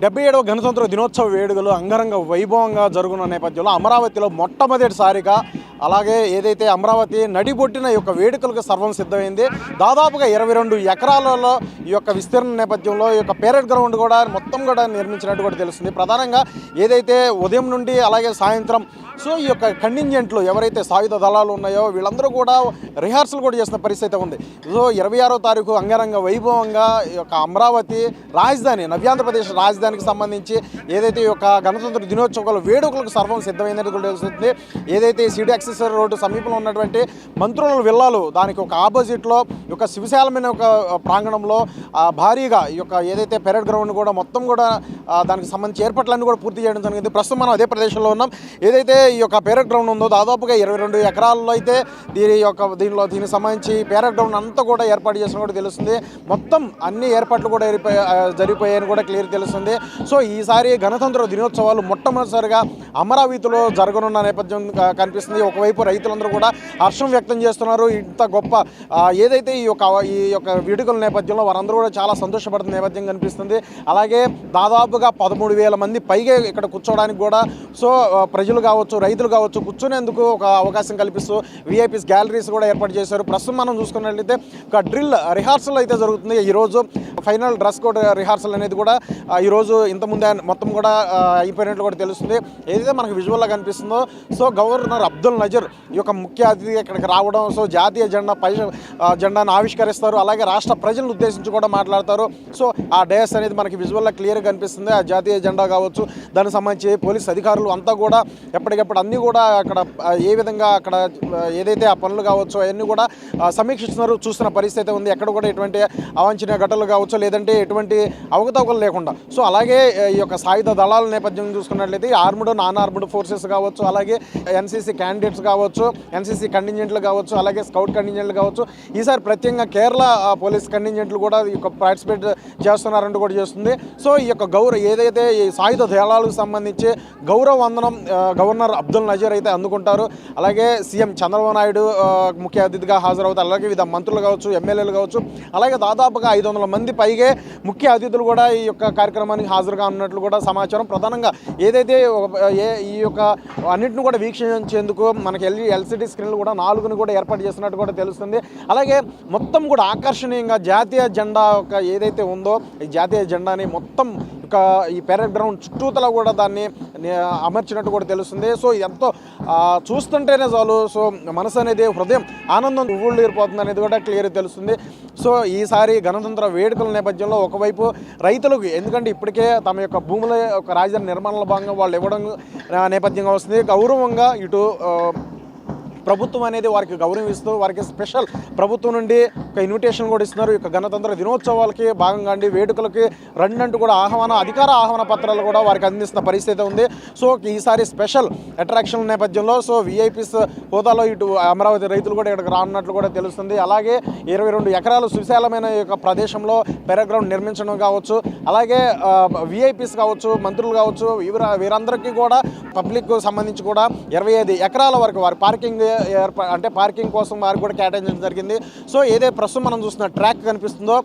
77వ గణతంత్ర దినోత్సవ వేడుకలు అంగరంగ వైభవంగా జరుగుతున్న నేపథ్యంలో అమరావతిలో మొట్టమొదటిసారిగా అలాగే ఏదైతే అమరావతి నడిబొట్టిన ఈ యొక్క వేడుకలకు సర్వం సిద్ధమైంది. దాదాపుగా 22 ఎకరాలలో ఈ యొక్క విస్తీర్ణ నేపథ్యంలో ఈ యొక్క పేరెడ్ గ్రౌండ్ కూడా మొత్తం కూడా నిర్మించినట్టు కూడా తెలుస్తుంది. ప్రధానంగా ఏదైతే ఉదయం నుండి అలాగే సాయంత్రం ఈ యొక్క కంటింజెంట్లు ఎవరైతే సాయుధ దళాలు ఉన్నాయో వీళ్ళందరూ కూడా రిహార్సల్ కూడా చేసిన పరిస్థితి ఉంది. 26వ తారీఖు అంగరంగ వైభవంగా ఈ యొక్క అమరావతి రాజధాని నవ్యాంధ్రప్రదేశ్ రాజధానికి సంబంధించి ఏదైతే ఈ యొక్క గణతంత్ర దినోత్సవాల వేడుకలకు సర్వం సిద్ధమైందని కూడా తెలుస్తుంది. ఏదైతే సిటీ యాక్సెసరీ రోడ్డు సమీపంలో ఉన్నటువంటి మంత్రుల విల్లాలు దానికి ఒక ఆపోజిట్లో ఈ యొక్క శివశాలమైన ఒక ప్రాంగణంలో భారీగా ఈ యొక్క ఏదైతే పెరేడ్ గ్రౌండ్ కూడా మొత్తం కూడా దానికి సంబంధించి ఏర్పాట్లన్నీ కూడా పూర్తి చేయడం జరిగింది. ప్రస్తుతం మనం అదే ప్రదేశంలో ఉన్నాం. ఏదైతే ఈ యొక్క పేరెడ్ గ్రౌండ్ ఉందో దాదాపుగా 22 ఎకరాల్లో అయితే దీనికి సంబంధించి పేరెడ్ గ్రౌండ్ అంతా కూడా ఏర్పాటు చేసిన కూడా తెలుస్తుంది. మొత్తం అన్ని ఏర్పాట్లు కూడా జరిగిపోయాయని కూడా క్లియర్ తెలుస్తుంది. ఈసారి గణతంత్ర దినోత్సవాలు మొట్టమొదటిసారిగా అమరావతిలో జరగనున్న నేపథ్యం కనిపిస్తుంది. ఒకవైపు రైతులందరూ కూడా హర్షం వ్యక్తం చేస్తున్నారు. ఇంత గొప్ప ఏదైతే ఈ యొక్క వేడుకల నేపథ్యంలో వారందరూ కూడా చాలా సంతోషపడుతున్న నేపథ్యం కనిపిస్తుంది. అలాగే దాదాపుగా 13,000 మంది పైగా ఇక్కడ కూర్చోవడానికి కూడా ప్రజలు కావచ్చు రైతులు కావచ్చు కూర్చునేందుకు ఒక అవకాశం కల్పిస్తూ విఐపీస్ గ్యాలరీస్ కూడా ఏర్పాటు చేశారు. ప్రస్తుతం మనం చూసుకున్నట్లయితే ఒక డ్రిల్ రిహార్సల్ అయితే జరుగుతుంది. ఈరోజు ఫైనల్ డ్రెస్ కోడ్ రిహార్సల్ అనేది కూడా ఈరోజు ఇంతకుముందే మొత్తం కూడా అయిపోయినట్లు కూడా తెలుస్తుంది. ఏదైతే మనకు విజువల్గా కనిపిస్తుందో గవర్నర్ అబ్దుల్ నజీర్ ఈ యొక్క ముఖ్య అతిథిగా ఇక్కడికి రావడం జాతీయ జెండాను ఆవిష్కరిస్తారు. అలాగే రాష్ట్ర ప్రజలను ఉద్దేశించి కూడా మాట్లాడతారు. ఆ డేస్ అనేది మనకి విజువల్గా క్లియర్గా కనిపిస్తుంది. ఆ జాతీయ జెండా కావచ్చు దానికి సంబంధించి పోలీస్ అధికారులు అంతా కూడా ఎప్పటికప్పుడు అన్నీ కూడా అక్కడ ఏ విధంగా అక్కడ ఏదైతే ఆ పనులు కావచ్చు అవన్నీ కూడా సమీక్షిస్తున్నారు చూస్తున్న పరిస్థితి ఉంది. ఎక్కడ కూడా ఎటువంటి అవాంఛనీయ ఘటనలు కావచ్చు లేదంటే ఎటువంటి అవకతవకలు లేకుండా అలాగే ఈ యొక్క సాయుధ దళాల నేపథ్యం చూసుకున్నట్లయితే ఆర్మ్డ్ నాన్ ఆర్మ్డ్ ఫోర్సెస్ కావచ్చు అలాగే ఎన్సీసీ క్యాండిడేట్స్ కావచ్చు ఎన్సీసీ కంటింజెంట్లు కావచ్చు అలాగే స్కౌట్ కంటింజెంట్లు కావచ్చు ఈసారి ప్రత్యేకంగా కేరళ పోలీస్ కంటింజెంట్లు కూడా ఈ యొక్క పార్టిసిపేట్ చేస్తున్నారంటూ కూడా చేస్తుంది. ఈ యొక్క ఏదైతే ఈ సాయుధ దళాలకు సంబంధించి గౌరవ వందనం గవర్నర్ అబ్దుల్ నజీర్ అయితే అందుకుంటారు. అలాగే సీఎం చంద్రబాబు నాయుడు ముఖ్య అతిథిగా హాజరవుతారు. అలాగే వివిధ మంత్రులు కావచ్చు ఎమ్మెల్యేలు కావచ్చు అలాగే దాదాపుగా 500 మంది పైగే ముఖ్య అతిథులు కూడా ఈ యొక్క కార్యక్రమానికి హాజరుగా ఉన్నట్లు కూడా సమాచారం. ప్రధానంగా ఏదైతే ఈ యొక్క అన్నింటిని కూడా వీక్షించేందుకు మనకి ఎల్సిడి స్క్రీన్లు కూడా 4ని కూడా ఏర్పాటు చేస్తున్నట్టు కూడా తెలుస్తుంది. అలాగే మొత్తం కూడా ఆకర్షణీయంగా జాతీయ జెండా ఏదైతే ఉందో ఈ జాతీయ జెండాని మొత్తం ఈ పెరేడ్ గ్రౌండ్ చుట్టూతల కూడా దాన్ని అమర్చినట్టు కూడా తెలుస్తుంది. ఎంతో చూస్తుంటేనే చాలు మనసు అనేది హృదయం ఆనందం ఉవ్వుళ్ళీరిపోతుంది అనేది కూడా క్లియర్ తెలుస్తుంది. ఈసారి గణతంత్ర వేడుకల నేపథ్యంలో ఒకవైపు రైతులకు ఎందుకంటే ఇప్పటికే తమ యొక్క భూముల యొక్క రాజధాని నిర్మాణంలో భాగంగా వాళ్ళు ఇవ్వడం నేపథ్యంగా వస్తుంది. గౌరవంగా ఇటు ప్రభుత్వం అనేది వారికి గౌరవిస్తూ వారికి స్పెషల్ ప్రభుత్వం నుండి ఒక ఇన్విటేషన్ కూడా ఇస్తున్నారు. ఈ గణతంత్ర దినోత్సవాలకి భాగంగా వేడుకలకి రండి కూడా అధికార ఆహ్వాన పత్రాలు కూడా వారికి అందిస్తున్న పరిస్థితి ఉంది. ఈసారి స్పెషల్ అట్రాక్షన్ నేపథ్యంలో విఐపీస్ హోదాలో ఇటు అమరావతి రైతులు కూడా ఇక్కడికి రానున్నట్లు కూడా తెలుస్తుంది. అలాగే 22 ఎకరాలు సువిశాలమైన ఈ యొక్క ప్రదేశంలో పెరేడ్ గ్రౌండ్ నిర్మించడం కావచ్చు అలాగే విఐపీస్ కావచ్చు మంత్రులు కావచ్చు వీరందరికీ కూడా పబ్లిక్ సంబంధించి కూడా 25 ఎకరాల వరకు వారి పార్కింగ్ కోసం వారికి కూడా కేటాయించడం జరిగింది. ఏదైతే ప్రస్తుతం మనం చూస్తున్న ట్రాక్ కనిపిస్తుందో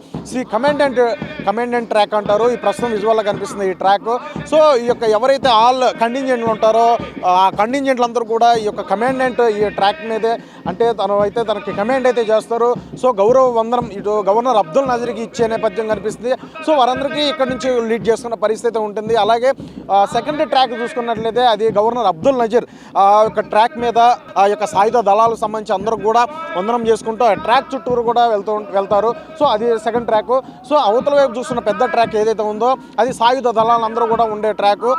కమాండెంట్ ట్రాక్ అంటారు. ఈ ప్రస్తుతం విజువల్గా కనిపిస్తుంది ఈ ట్రాక్. ఈ యొక్క ఎవరైతే ఆల్ కంటింజెంట్లు ఉంటారో ఆ కంటింజెంట్లందరూ కూడా ఈ యొక్క కమాండెంట్ ఈ ట్రాక్ మీదే అంటే తనకి కమాండ్ అయితే చేస్తారు. గౌరవ వందనం ఇటు గవర్నర్ అబ్దుల్ నజీర్కి ఇచ్చే నేపథ్యం కనిపిస్తుంది. వారందరికీ ఇక్కడ నుంచి లీడ్ చేసుకున్న పరిస్థితి ఉంటుంది. అలాగే సెకండ్ ట్రాక్ చూసుకున్నట్లయితే అది గవర్నర్ అబ్దుల్ నజీర్ యొక్క ట్రాక్ మీద ఆ యొక్క సాయుధ దళాలకు సంబంధించి అందరూ కూడా వందనం చేసుకుంటూ ఆ ట్రాక్ చుట్టూరు కూడా వెళ్తారు. అది సెకండ్ ట్రాక్. అవతల వైపు చూస్తున్న పెద్ద ట్రాక్ ఏదైతే ఉందో అది సాయుధ దళాలందరూ కూడా ఉండే ట్రాక్.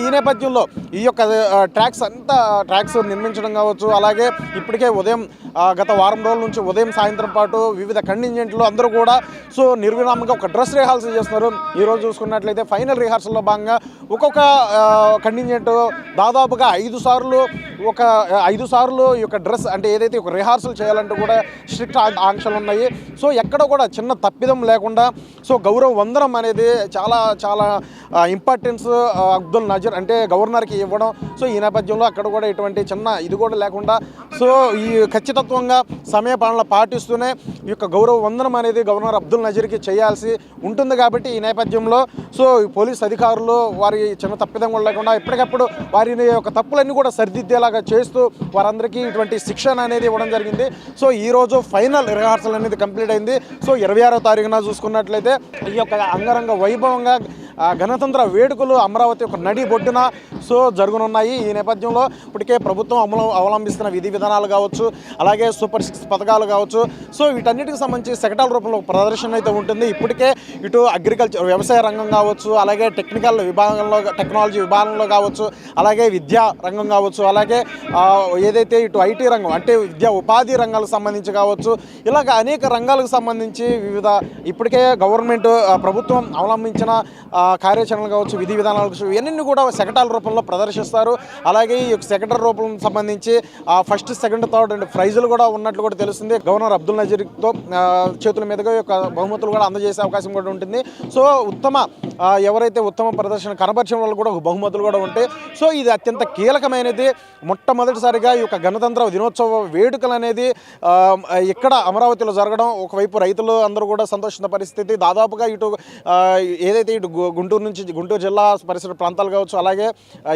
ఈ నేపథ్యంలో ఈ యొక్క ట్రాక్స్ నిర్మించడం కావచ్చు అలాగే ఇప్పటికే గత వారం రోజుల నుంచి ఉదయం సాయంత్రం పాటు వివిధ కంటింజెంట్లు అందరూ కూడా నిర్విరామంగా ఒక డ్రెస్ రిహార్సల్ చేస్తున్నారు. ఈరోజు చూసుకున్నట్లయితే ఫైనల్ రిహార్సల్లో భాగంగా ఒక్కొక్క కంటింజెంట్ దాదాపుగా 5 సార్లు ఈ యొక్క డ్రెస్ అంటే ఏదైతే ఒక రిహార్సల్ చేయాలంటే కూడా స్ట్రిక్ట్ ఆంక్షలు ఉన్నాయి. ఎక్కడ కూడా చిన్న తప్పిదం లేకుండా గౌరవ వందనం అనేది చాలా చాలా ఇంపార్టెన్స్ అబ్దుల్ నజీర్ అంటే గవర్నర్కి ఇవ్వడం. ఈ నేపథ్యంలో అక్కడ కూడా ఎటువంటి చిన్న ఇది కూడా లేకుండా ఈ ఖచ్చితత్వంగా సమయపాలన పాటిస్తూనే ఈ యొక్క గౌరవ వందనం అనేది గవర్నర్ అబ్దుల్ నజీర్కి చేయాల్సి ఉంటుంది. కాబట్టి ఈ నేపథ్యంలో సో పోలీస్ అధికారులు వారి చిన్న తప్పిదం కూడా లేకుండా ఎప్పటికప్పుడు వారిని యొక్క తప్పులన్నీ కూడా సరిదిద్దేలాగా చేస్తూ వారందరికీ ఇటువంటి శిక్షణ అనేది ఇవ్వడం జరిగింది. సో ఈరోజు ఫైనల్ రిహార్సల్ అనేది కంప్లీట్ అయింది. సో 26వ తారీఖున చూసుకున్నట్లయితే ఈ యొక్క అంగరంగ వైభవంగా గణతంత్ర వేడుకలు అమరావతి యొక్క నడి బొడ్డున సో జరగనున్నాయి. ఈ నేపథ్యంలో ఇప్పటికే ప్రభుత్వం అవలంబిస్తున్న విధి విధానాలు కావచ్చు, అలాగే సూపర్ 6 పథకాలు కావచ్చు, సో వీటన్నిటికి సంబంధించి సెక్టార్ రూపంలో ప్రదర్శన అయితే ఉంటుంది. ఇప్పటికే ఇటు అగ్రికల్చర్ వ్యవసాయ రంగం కావచ్చు, అలాగే టెక్నికల్ విభాగంలో టెక్నాలజీ విభాగంలో కావచ్చు, అలాగే విద్యా రంగం కావచ్చు, అలాగే ఏదైతే ఇటు ఐటీ రంగం అంటే విద్యా ఉపాధి రంగాలకు సంబంధించి కావచ్చు, ఇలాగ అనేక రంగాలకు సంబంధించి వివిధ ఇప్పటికే గవర్నమెంట్ ప్రభుత్వం అవలంబించిన కార్యాచరణలు కావచ్చు, విధి విధానాలు కావచ్చు, ఇవన్నీ కూడా సెక్టార్ రూపంలో ప్రదర్శిస్తారు. అలాగే ఈ సెక్టార్ రూపం సంబంధించి ఫస్ట్, సెకండ్, థర్డ్ అండ్ ప్రైజులు కూడా ఉన్నట్లు కూడా తెలుస్తుంది. గవర్నర్ అబ్దుల్ నజీర్తో చేతుల మీదుగా యొక్క బహుమతులు కూడా అందజేసే అవకాశం కూడా ఉంటుంది. సో ఎవరైతే ఉత్తమ ప్రదర్శన కనబరిచిన వాళ్ళు కూడా బహుమతులు కూడా ఉంటాయి. సో ఇది అత్యంత కీలకమైనది. మొట్టమొదటిసారిగా ఈ యొక్క గణతంత్ర దినోత్సవ వేడుకలు అనేది ఇక్కడ అమరావతిలో జరగడం, ఒకవైపు రైతులు అందరూ కూడా సంతోషించిన పరిస్థితి. దాదాపుగా ఇటు ఏదైతే ఇటు గుంటూరు జిల్లా పరిసర ప్రాంతాలు కావచ్చు, అలాగే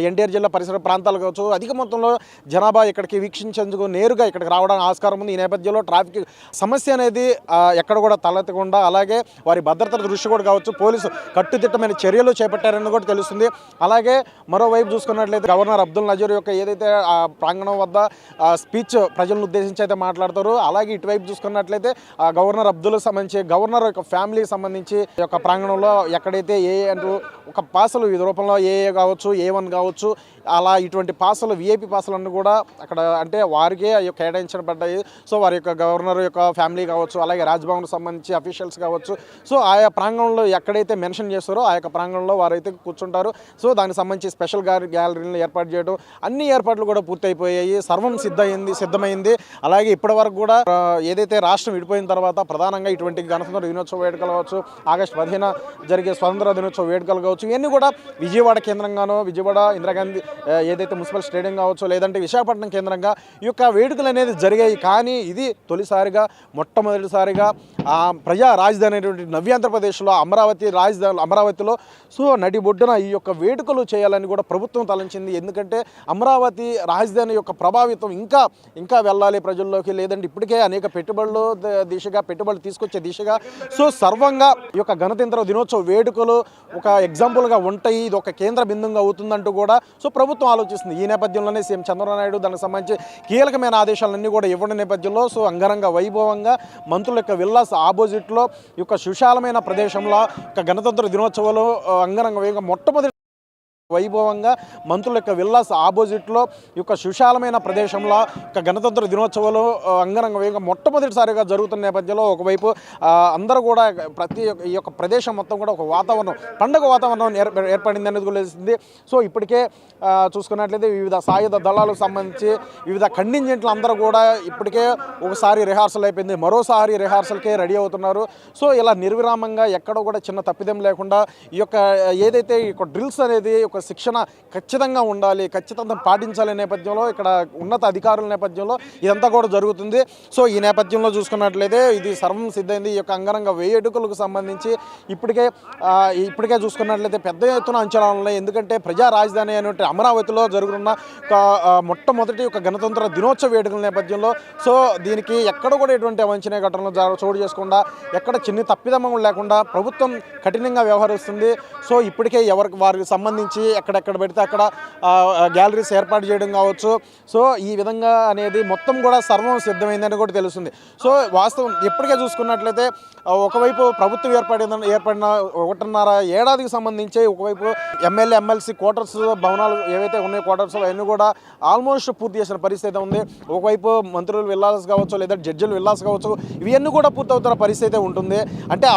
ఎన్టీఆర్ జిల్లా పరిసర ప్రాంతాలు కావచ్చు, అధిక మొత్తంలో జనాభా ఇక్కడికి వీక్షించేందుకు నేరుగా ఇక్కడికి రావడానికి ఆస్కారం ఉంది. ఈ నేపథ్యంలో ట్రాఫిక్ సమస్య అనేది ఎక్కడ కూడా తలెత్తకుండా, అలాగే వారి భద్రత దృష్టి కూడా కావచ్చు, పోలీసు కట్టుదిట్టమైన చర్యలు చేపట్టారని కూడా తెలుస్తుంది. అలాగే మరోవైపు చూసుకున్నట్లయితే గవర్నర్ అబ్దుల్ నజీర్ యొక్క ఏదైతే ప్రాంగణం వద్ద స్పీచ్ ప్రజలను ఉద్దేశించి అయితే మాట్లాడతారు. అలాగే ఇటువైపు చూసుకున్నట్లయితే గవర్నర్ అబ్దుల్ సంబంధించి గవర్నర్ యొక్క ఫ్యామిలీకి సంబంధించి యొక్క ప్రాంగణంలో ఎక్కడైతే అంటూ ఒక పాసలు వివిధ రూపంలో కావచ్చు, A1 కావచ్చు, అలా ఇటువంటి పాసలు విఐపి పాసలన్నీ కూడా అక్కడ అంటే వారికే కేటాయించబడ్డాయి. సో వారి యొక్క గవర్నర్ యొక్క ఫ్యామిలీ కావచ్చు, అలాగే రాజ్భవన్కి సంబంధించి అఫీషియల్స్ కావచ్చు, సో ఆయా ప్రాంగణంలో ఎక్కడైతే మెన్షన్ చేస్తారో ఆ యొక్క ప్రాంగణంలో వారైతే కూర్చుంటారు. సో దానికి సంబంధించి స్పెషల్ గ్యాలరీలను ఏర్పాటు చేయడం, అన్ని ఏర్పాట్లు కూడా పూర్తయిపోయాయి. సర్వం సిద్ధమైంది. అలాగే ఇప్పటి వరకు కూడా ఏదైతే రాష్ట్రం విడిపోయిన తర్వాత ప్రధానంగా ఇటువంటి గణతంత్ర దినోత్సవ వేడుకలు కావచ్చు, ఆగస్టు 15న జరిగే స్వతంత్ర దినోత్సవ వేడుకలు కావచ్చు, ఇవన్నీ కూడా విజయవాడ కేంద్రంగానో, విజయవాడ ఇందిరాగాంధీ ఏదైతే మున్సిపల్ స్టేడియం కావచ్చు, లేదంటే విశాఖపట్నం కేంద్రంగా ఈ యొక్క వేడుకలు అనేది జరిగాయి. కానీ ఇది తొలిసారిగా మొట్టమొదటిసారిగా ప్రజా రాజధాని అనేటువంటి నవ్యాంధ్రప్రదేశ్లో అమరావతిలో సో నడి బొడ్డున ఈ యొక్క వేడుకలు చేయాలని కూడా ప్రభుత్వం తలంచింది. ఎందుకంటే అమరావతి రాజధాని యొక్క ప్రభావితం ఇంకా వెళ్ళాలి ప్రజల్లోకి, లేదంటే ఇప్పటికే అనేక పెట్టుబడులు తీసుకొచ్చే దిశగా సో సర్వంగా ఈ యొక్క గణతంత్ర దినోత్సవ వేడుకలు ఒక ఎగ్జాంపుల్గా ఉంటాయి. ఇది ఒక కేంద్ర బిందువుగా అవుతుందంటూ కూడా సో ప్రభుత్వం ఆలోచిస్తుంది. ఈ నేపథ్యంలోనే సీఎం చంద్రబాబు నాయుడు దానికి సంబంధించి కీలకమైన ఆదేశాలన్నీ కూడా ఇవ్వడం నేపథ్యంలో సో అంగరంగ వైభవంగా మంత్రుల యొక్క విల్లాస్ ఆపోజిట్లో ఈ యొక్క సుశాలమైన ప్రదేశంలో గణతంత్ర దినోత్సవాలు అంగరంగ వైభవంగా మొట్టమొదటి వైభవంగా మంత్రుల యొక్క విల్లాస్ ఆపోజిట్లో ఈ యొక్క సుశాలమైన ప్రదేశంలో గణతంత్ర దినోత్సవాలు అంగరంగ వైభవంగా మొట్టమొదటిసారిగా జరుగుతున్న నేపథ్యంలో ఒకవైపు అందరూ కూడా ఈ యొక్క ప్రదేశం మొత్తం కూడా ఒక వాతావరణం, పండుగ వాతావరణం ఏర్పడింది అనేది కూడా తెలిసింది. సో ఇప్పటికే చూసుకున్నట్లయితే వివిధ సాయుధ దళాలకు సంబంధించి వివిధ కంటింజెంట్లు అందరూ కూడా ఇప్పటికే ఒకసారి రిహార్సల్ అయిపోయింది, మరోసారి రిహార్సల్కే రెడీ అవుతున్నారు. సో ఇలా నిర్విరామంగా ఎక్కడ కూడా చిన్న తప్పిదం లేకుండా ఈ యొక్క ఏదైతే ఈ యొక్క డ్రిల్స్ అనేది ఒక శిక్షణ ఖచ్చితంగా ఉండాలి, ఖచ్చితంగా పాటించాలనే నేపథ్యంలో ఇక్కడ ఉన్నత అధికారుల నేపథ్యంలో ఇదంతా కూడా జరుగుతుంది. సో ఈ నేపథ్యంలో చూసుకున్నట్లయితే ఇది సర్వం సిద్ధమైంది. ఈ యొక్క అంగరంగ వేడుకలకు సంబంధించి ఇప్పటికే చూసుకున్నట్లయితే పెద్ద ఎత్తున అంచనాలు ఉన్నాయి. ఎందుకంటే ప్రజా రాజధాని అనేటువంటి అమరావతిలో జరుగుతున్న మొట్టమొదటి ఒక గణతంత్ర దినోత్సవ వేడుకల నేపథ్యంలో సో దీనికి ఎక్కడ కూడా ఎటువంటి అవంచనీయ ఘటనలు చోటు చేసుకుండా, ఎక్కడ చిన్న తప్పిదమ్మ లేకుండా ప్రభుత్వం కఠినంగా వ్యవహరిస్తుంది. సో ఇప్పటికే వారికి సంబంధించి ఎక్కడెక్కడ పెడితే అక్కడ గ్యాలరీస్ ఏర్పాటు చేయడం కావచ్చు. సో ఈ విధంగా అనేది మొత్తం కూడా సర్వం సిద్ధమైందని కూడా తెలుస్తుంది. సో వాస్తవం ఇప్పటికే చూసుకున్నట్లయితే ఒకవైపు ప్రభుత్వం ఏర్పడిన 1.5 ఏడాదికి సంబంధించి ఒకవైపు ఎమ్మెల్యే ఎమ్మెల్సీ క్వార్టర్స్ భవనాలు ఏవైతే ఉన్నాయో క్వార్టర్స్ అవన్నీ కూడా ఆల్మోస్ట్ పూర్తి చేసిన పరిస్థితి ఉంది. ఒకవైపు మంత్రులు విల్లాస్ కావచ్చు, లేదా జడ్జిలు విల్లాస్ కావచ్చు, ఇవన్నీ కూడా పూర్తవుతున్న పరిస్థితి ఉంటుంది. అంటే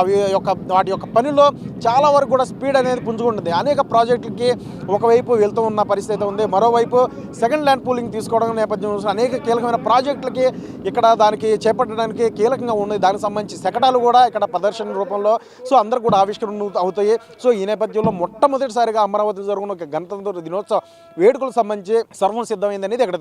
వాటి యొక్క పనిలో చాలా వరకు కూడా స్పీడ్ అనేది పుంజుకుంటుంది. అనేక ప్రాజెక్టులకి ఒకవైపు వెళ్తూ ఉన్న పరిస్థితి ఉంది. మరోవైపు సెకండ్ ల్యాండ్ పూలింగ్ తీసుకోవడం నేపథ్యంలో అనేక కీలకమైన ప్రాజెక్టులకి ఇక్కడ దానికి చేపట్టడానికి కీలకంగా ఉన్నాయి. దానికి సంబంధించి శకటాలు కూడా ఇక్కడ ప్రదర్శన రూపంలో సో అందరూ కూడా ఆవిష్కరణ అవుతాయి. సో ఈ నేపథ్యంలో మొట్టమొదటిసారిగా అమరావతి జరుగుతున్న గణతంత్ర దినోత్సవ వేడుకలకు సంబంధించి సర్వం సిద్ధమైంది అనేది ఇక్కడ